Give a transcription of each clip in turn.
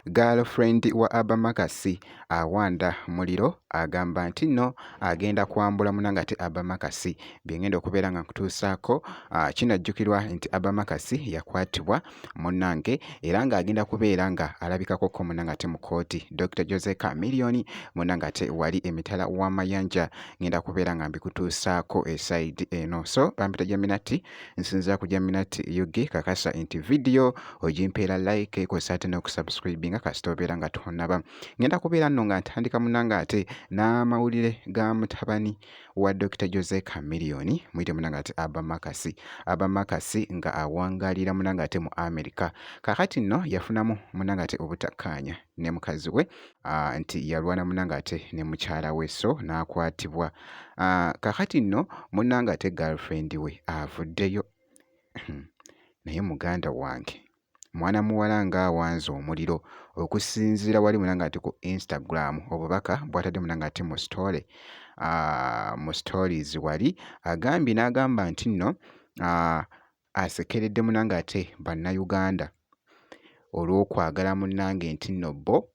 Girlfriend wa Abamakasi awanda muliro agamba nti nno agenda kwambula munange ate Abamakasi byengenda okubeera nga nkutuusaako. Kinajjukirwa nti Abamakasi yakwatibwa munnange era ng'agenda kubeera nga alabikako munnange ate mu kkooti. Dr. Jose Chameleone munnange ate wali emitala w'amayanja ngenda kubeera nga mbikutuusaako esayidi eno. So bampita Jaminati, nsinzira ku Jaminati Yugi kakasa nti video ogimpeera like kw'ossa ate n'okusubscribinga kasita obeera nga tonnaba. Ngenda kubeera nno nga ntandika munnange ate n'amawulire ga mutabani wa Dr. Jose Chameleone muyite munnange ate Abamakasi. Abamakasi nga awangaalira munnange ate mu America. Kaakati nno yafunamu munnange ate obutakkaanya ne mukazi we nti yalwana munnange ate ne mukyala we so n'akwatibwa. Kaakati nno munnange ate girlfriend we avuddeyo naye muganda wange mwana muwala ng'awanze omuliro okusinziira wali munnange ate ku Instagram obubaka bw'atadde munnange ate mu story mu stories wali agambye n'agamba nti nno asekeredde munnange ate bannayuganda olw'okwagala munnange nti nno bo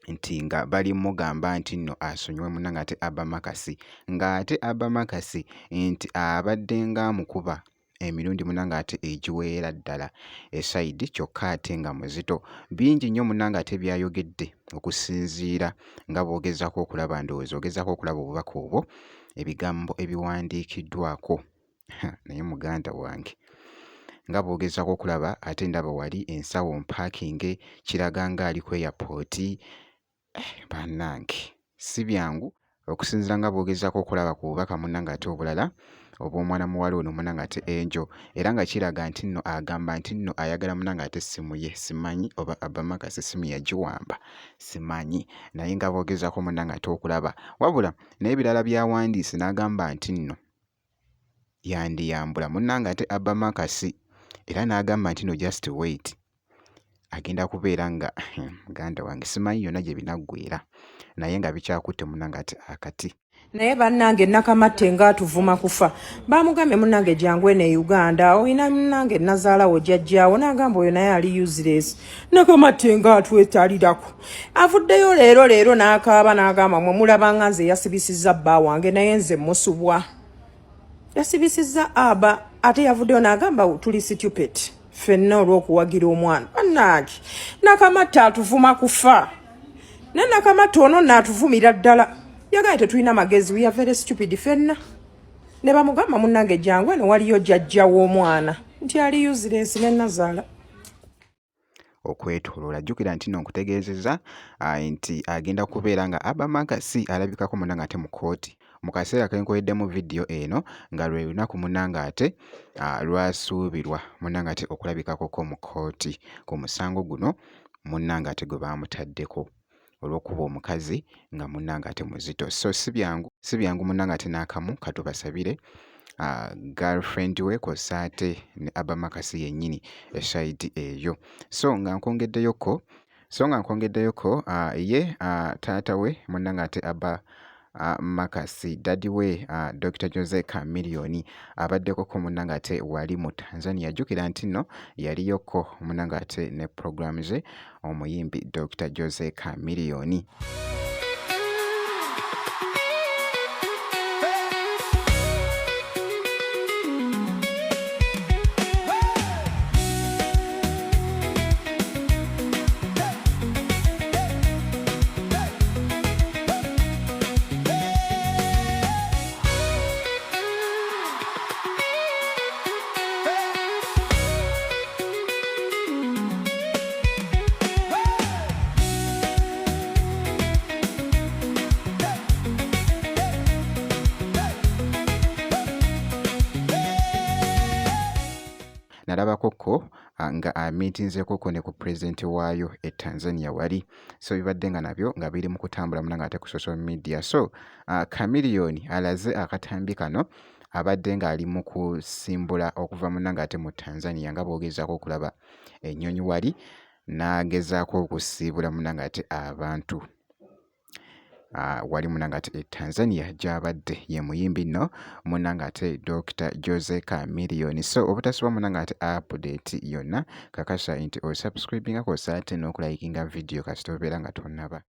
nti nga bali mugamba nti nno asonyiwe munnange ate Abamakasi ng'ate Abamakasi nti abadde ng'amukuba emirundi munnange ate egiweera ddala esayidi kyokka ate nga muzito. Bingi nnyo munnange ate byayogedde okusinziira nga bw'ogezaako okulaba ndowooza ogezaako okulaba obubaka obwo ebigambo ebiwandiikiddwako naye muganda wange nga bw'ogezaako okulaba ate ndaba wali ensawo mpaakinge kiraga ng'ali ku airport. Bannange si byangu okusinziira nga bw'ogezaako okulaba ku bubaka munnange ate obulala obw'omwana muwala ono munnange ate Angel era nga kiraga nti nno agamba nti nno ayagala munnange ate essimu ye. Simanyi oba Abamakasi essimu yagiwamba simanyi naye nga bw'ogezaako munnange ate okulaba wabula n'ebirala byawandiise n'agamba nti nno yandiyambula munnange ate Abamakasi era n'agamba nti no just wait agenda kubeera nga muganda wange simanyi yonna gye binaggweera naye nga bikyakutte munnange ate akati. Naye bannange Nakamatte ng'atuvuma kufa bamugambye munnange jangu eno e Uganda oyina munnange nazaalawo jjajjaawo n'agamba oyo naye ali useless. Nakamatte ng'atwetalirako avuddeyo leero n'akaaba n'agamba mwe mulaba nga nze yasibisizza bba wange naye nze musubwa yasibisizza aba ate yavuddeyo n'agamba tuli stupid ffenna olw'okuwagira omwana. Bannange Nakamatte atuvuma kufa ne Nakamatte ono n'atuvumira ddala yagaye tetulina magezi we are very stupid ffenna ne bamugamba munnange jangu eno waliyo jjajja w'omwana nti ali useless ne nazaala okwetoloola. Jjukira nti nno nkutegeezezza nti agenda kubeera nga Abamakasi alabikako munnange ate mu kkooti mu kaseera ke nkoleddemu vidiyo eno nga lwe lunaku munnange ate lwasuubirwa munnange ate okulabikakoko mu kkooti ku musango guno munnange ate gwe baamutaddeko olw'okuba omukazi nga munnange ate muzito. So si byangu munnange ate n'akamu katubasabire girlfriend we kw'ossa ate ne Abamakasi yennyini esayidi eyo. So nga nkongeddeyoko ye taata we munnange ate Abamakasi daddy we Dr. Jose Chameleone abaddekoko munnange ate wali mu Tanzania. Jjukira nti nno yaliyoko munnange ate ne program ze omuyimbi Dr. Jose Chameleone. Nalabakoko nga amiitinzekoko ne ku pulezidenti waayo e Tanzania wali. So bibadde nga nabyo nga biri mu kutambula munnange ate ku social media. So Chameleone alaze akatambi kano abadde ng'ali mu kusimbula okuva munnange ate mu Tanzania nga bw'ogezaako okulaba ennyonyi wali n'agezaako okusiibula munnange ate abantu wali munanga ate Tanzania gy'abadde ye muyimbi nno munanga ate Dr. Jose Chameleone. So obutasiba munanga ate update yonna kakasa nti osubscribingako osaate n'okulayikinga video kasita obeera nga tonnaba.